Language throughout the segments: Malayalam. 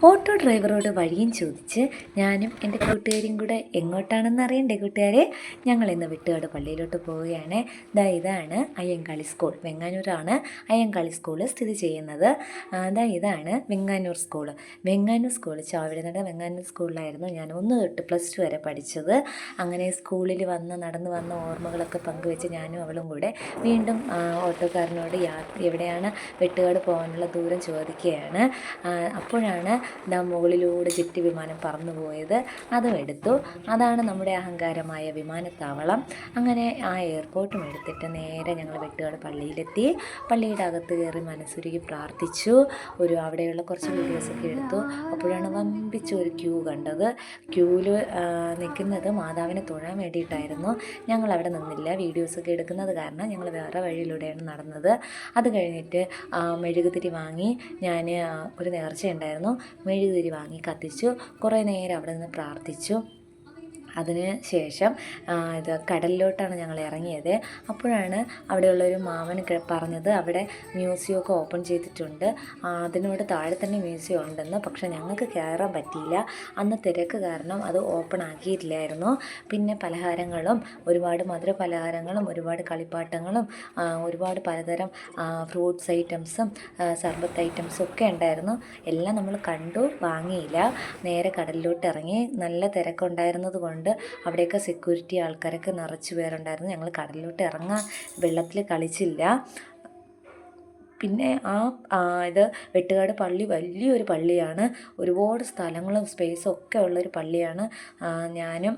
ഓട്ടോ ഡ്രൈവറോട് വഴിയും ചോദിച്ച് ഞാനും എൻ്റെ കൂട്ടുകാരും കൂടെ എങ്ങോട്ടാണെന്ന് അറിയണ്ടേ കൂട്ടുകാരെ? ഞങ്ങൾ ഇന്ന് വെട്ടുകാട് പള്ളിയിലോട്ട് പോവുകയാണ്. ഇതാണ് അയ്യങ്കാളി സ്കൂൾ. വെങ്ങാനൂരാണ് അയ്യങ്കാളി സ്കൂൾ സ്ഥിതി ചെയ്യുന്നത്. ഇതാണ് വെങ്ങാനൂർ സ്കൂൾ. വെങ്ങാനൂർ സ്കൂൾ ചാവടിനട വെങ്ങാനൂർ സ്കൂളിലായിരുന്നു ഞാൻ 1 തൊട്ട് +2 വരെ പഠിച്ചത്. അങ്ങനെ സ്കൂളിൽ നടന്ന് വന്ന ഓർമ്മകളൊക്കെ പങ്കുവെച്ച് ഞാനും അവളും കൂടെ വീണ്ടും ഓട്ടോക്കാരനോട് എവിടെയാണ് വെട്ടുകാട് പോകാനുള്ള ദൂരം ചോദിക്കുകയാണ്. അപ്പോഴാണ് മുകളിലൂടെ ജെറ്റ് വിമാനം പറന്നു പോയത്. അതും എടുത്തു. അതാണ് നമ്മുടെ അഹങ്കാരമായ വിമാനത്താവളം. അങ്ങനെ ആ എയർപോർട്ടും എടുത്തിട്ട് നേരെ ഞങ്ങൾ വെട്ടുകാട് പള്ളിയിലെത്തി. പള്ളിയുടെ അകത്ത് കയറി മനസ്സുരുകി പ്രാർത്ഥിച്ചു. അവിടെയുള്ള കുറച്ച് വീഡിയോസൊക്കെ എടുത്തു. അപ്പോഴാണ് വമ്പിച്ച ഒരു ക്യൂ കണ്ടത്. ക്യൂവിൽ നിൽക്കുന്നത് മാതാവിനെ തൊഴാൻ വേണ്ടിയിട്ടായിരുന്നു. ഞങ്ങൾ അവിടെ നിന്നില്ല. വീഡിയോസൊക്കെ എടുക്കുന്നത് കാരണം ഞങ്ങൾ വേറെ വഴിയിലൂടെയാണ് നടന്നത്. അത് കഴിഞ്ഞിട്ട് മെഴുകുതിരി വാങ്ങി ഞാൻ ഒരു നേർച്ചയുണ്ടായിരുന്നു. മെഴുകുതിരി വാങ്ങി കത്തിച്ചു. കുറേ നേരം അവിടെ നിന്ന് പ്രാർത്ഥിച്ചു. അതിന് ശേഷം കടലിലോട്ടാണ് ഞങ്ങൾ ഇറങ്ങിയത്. അപ്പോഴാണ് അവിടെയുള്ളൊരു മാമൻ പറഞ്ഞത് അവിടെ മ്യൂസിയമൊക്കെ ഓപ്പൺ ചെയ്തിട്ടുണ്ട്, അതിനോട് താഴെ തന്നെ മ്യൂസിയം ഉണ്ടെന്ന്. പക്ഷെ ഞങ്ങൾക്ക് കയറാൻ പറ്റിയില്ല. അന്ന് തിരക്ക് കാരണം അത് ഓപ്പൺ ആക്കിയിട്ടില്ലായിരുന്നു. പിന്നെ പലഹാരങ്ങളും ഒരുപാട് മധുര പലഹാരങ്ങളും ഒരുപാട് കളിപ്പാട്ടങ്ങളും ഒരുപാട് പലതരം ഫ്രൂട്ട്സ് ഐറ്റംസും സർബത്ത് ഐറ്റംസും ഒക്കെ ഉണ്ടായിരുന്നു. എല്ലാം നമ്മൾ കണ്ടു, വാങ്ങിയില്ല. നേരെ കടലിലോട്ട് ഇറങ്ങി. നല്ല തിരക്കുണ്ടായിരുന്നത് കൊണ്ട് അവിടെയൊക്കെ സെക്യൂരിറ്റി ആൾക്കാരൊക്കെ നിറച്ച് പേരുണ്ടായിരുന്നു. ഞങ്ങൾ കടലിലോട്ട് ഇറങ്ങാൻ വെള്ളത്തിൽ കളിച്ചില്ല. പിന്നെ വെട്ടുകാട് പള്ളി വലിയൊരു പള്ളിയാണ്. ഒരുപാട് സ്ഥലങ്ങളും സ്പേസും ഒക്കെ ഉള്ളൊരു പള്ളിയാണ്. ഞാനും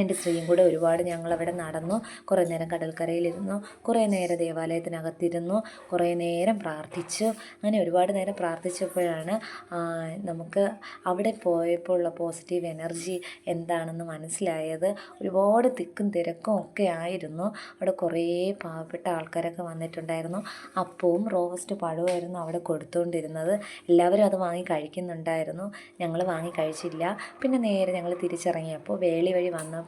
എൻ്റെ സ്ത്രീയും കൂടെ ഒരുപാട് ഞങ്ങളവിടെ നടന്നു. കുറേ നേരം കടൽക്കരയിലിരുന്നു, കുറേ നേരം ദേവാലയത്തിനകത്തിരുന്നു, കുറേ നേരം പ്രാർത്ഥിച്ചു. അങ്ങനെ ഒരുപാട് നേരം പ്രാർത്ഥിച്ചപ്പോഴാണ് നമുക്ക് അവിടെ പോയപ്പോൾ ഉള്ള പോസിറ്റീവ് എനർജി എന്താണെന്ന് മനസ്സിലായത്. ഒരുപാട് തിക്കും തിരക്കും ഒക്കെ ആയിരുന്നു. അവിടെ കുറേ പാവപ്പെട്ട ആൾക്കാരൊക്കെ വന്നിട്ടുണ്ടായിരുന്നു. അപ്പവും റോസ്റ്റ് പഴവുമായിരുന്നു അവിടെ കൊടുത്തുകൊണ്ടിരുന്നത്. എല്ലാവരും അത് വാങ്ങി കഴിക്കുന്നുണ്ടായിരുന്നു. ഞങ്ങൾ വാങ്ങി കഴിച്ചില്ല. പിന്നെ നേരെ ഞങ്ങൾ തിരിച്ചിറങ്ങിയപ്പോൾ വേളി വഴി വന്നപ്പോൾ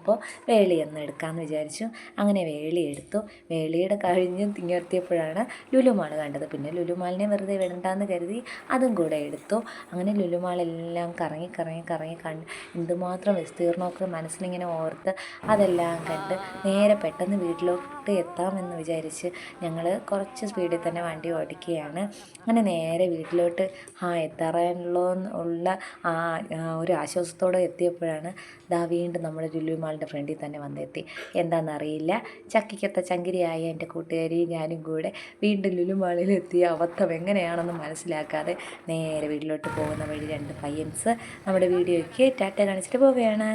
വേളി ഒന്ന് എടുക്കാമെന്ന് വിചാരിച്ചു. അങ്ങനെ വേളി എടുത്തു. വേളിയുടെ കഴിഞ്ഞ് തിങ്ങെത്തിയപ്പോഴാണ് ലുലുമാൾ കണ്ടത്. പിന്നെ ലുലുമാളിനെ വെറുതെ വിടണ്ടെന്ന് കരുതി അതും കൂടെ എടുത്തു. അങ്ങനെ ലുലുമാളെല്ലാം കറങ്ങി കണ്ട് എന്തുമാത്രം വിസ്തീർണമൊക്കെ മനസ്സിലിങ്ങനെ ഓർത്ത് അതെല്ലാം കണ്ട് നേരെ പെട്ടെന്ന് വീട്ടിലോട്ട് എത്താമെന്ന് വിചാരിച്ച് ഞങ്ങൾ കുറച്ച് സ്പീഡിൽ തന്നെ വണ്ടി ഓടിക്കുകയാണ്. അങ്ങനെ നേരെ വീട്ടിലോട്ട് എത്താറായല്ലോ ഉള്ള ഒരു ആശ്വാസത്തോടെ എത്തിയപ്പോഴാണ് വീണ്ടും നമ്മുടെ ലുലുമാളിൻ്റെ ഫ്രണ്ടിൽ തന്നെ വന്നെത്തി. എന്താണെന്നറിയില്ല, ചക്കിക്കത്ത ചങ്കിരിയായ എൻ്റെ കൂട്ടുകാരിയും ഞാനും കൂടെ വീണ്ടും ലുലുമാളിലെത്തിയ അബദ്ധം എങ്ങനെയാണെന്ന് മനസ്സിലാക്കാതെ നേരെ വീട്ടിലോട്ട് പോകുന്ന വഴി 2 പയ്യൻസ് നമ്മുടെ വീഡിയോയ്ക്ക് ടാറ്റ കാണിച്ചിട്ട് പോവുകയാണ്.